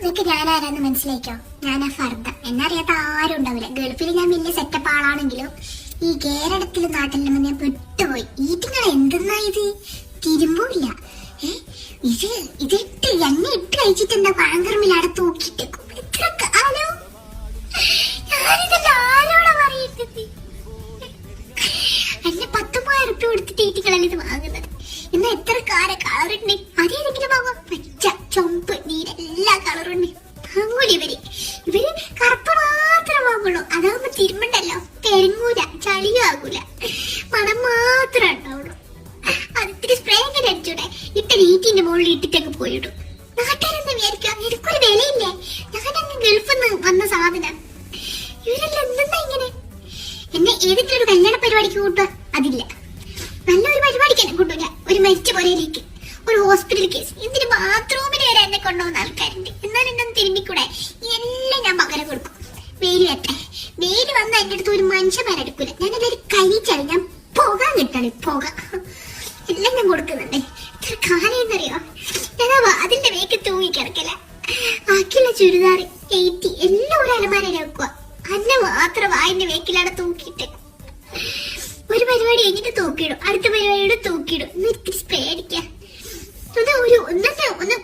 നിനക്ക് ഞാനാരാന്ന് മനസ്സിലാക്കോ? ഞാനാ ഫർദ. എന്നറിയാത്ത ആരും ഉണ്ടാവില്ല. ഗൾഫിൽ ഞാൻ വലിയ സെറ്റപ്പ് ആളാണെങ്കിലും ഈ കേരളത്തിലെ നാട്ടിലും ഞാൻ പെട്ടുപോയി. ഈറ്റിങ്ങൾ എന്തെന്നാ ഇത്? തിരുമ്പില്ല. ഇതിട്ട് എണ്ണ ഇട്ട് കഴിച്ചിട്ട് എന്താ പാങ്കർമിൽ അവിടെ തൂക്കിട്ടേക്കും. എത്ര കാലോ ഞാനിതെല്ലാം ആരോടാ പറയേണ്ടത്? എന്നെ 10,000 റുപ്യ കൊടുത്തിട്ട് ഈറ്റികളല്ല ഇത് വാങ്ങുന്നത്. എന്നാ എത്ര കളറുണ്ട്? അതേതെങ്കിലും വാങ്ങാം. പച്ച, ചുമപ്പ്, നീല എല്ലാ കളറുണ്ട്. വാങ്ങൂല ഇവര് കറുപ്പ് മാത്രം വാങ്ങുള്ളൂ. അതാകുമ്പോ തിരുമ്പണ്ടല്ലോ, പെരുങ്ങൂല, ചളിയും ആകൂല, മണം മാത്രം ഉണ്ടാവുള്ളൂ. അതിത്തിരി സ്പ്രേ എങ്ങനെ അടിച്ചൂടെ? ഇട്ട നീറ്റിന്റെ മുകളിൽ ഇട്ടിട്ടൊക്കെ പോയിടും. നാട്ടുകാരെന്താ വിചാരിക്കുക? എനിക്കൊരു വിലയില്ലേ? ഞാനങ്ങ് ഗൾഫിൽ നിന്ന് വന്ന സാധനം. ഇവരെല്ലാം എന്തെന്നാ ഇങ്ങനെ? എന്നെ ഏതെങ്കിലും ഒരു കല്യാണ പരിപാടിക്ക് കൂട്ടുക? അതില്ല. നല്ലൊരു പരിപാടിക്ക് എന്നെ കൂട്ടൂല. ഒരു മരിച്ച പോരയിലേക്ക്, ഒരു ഹോസ്പിറ്റൽ കേസ്, എന്തിന് ബാത്റൂമിൽ വരെ എന്നെ കൊണ്ടുപോകുന്ന ആൾക്കാരുണ്ട്. എന്നാലും എന്നെ തിരുമ്പിക്കൂടെ? എല്ലാം ഞാൻ പകരം കൊടുക്കും. വെയിൽ വരട്ടെ. വെയിൽ വന്ന എന്റെ അടുത്ത് ഒരു മനുഷ്യന്മാരെടുക്കൂല. ഞാൻ എല്ലാവരും കഴിച്ചാൽ ഞാൻ പോകാൻ കിട്ടാണ്. പോകാം എല്ലാം ഞാൻ കൊടുക്കുന്നുണ്ട്. ഇത്ര കാലെന്നറിയോ? ഞാൻ അതിന്റെ വേക്ക് തൂങ്ങി കിടക്കല. ബാക്കിയുള്ള ചുരിദാർ, എയ്റ്റി എല്ലാം ഒരു അലമാരയിൽ വെക്കുക. അന്നെ മാത്രം അതിന്റെ വേക്കിലാണ് തൂക്കിയിട്ട്. ഒരു പരിപാടി കഴിഞ്ഞിട്ട് തൂക്കിയിടും, അടുത്ത പരിപാടിയോട് തൂക്കിയിടും. ഇത്തിരി സ്പ്രേ അടിക്കാം. ഒന്ന്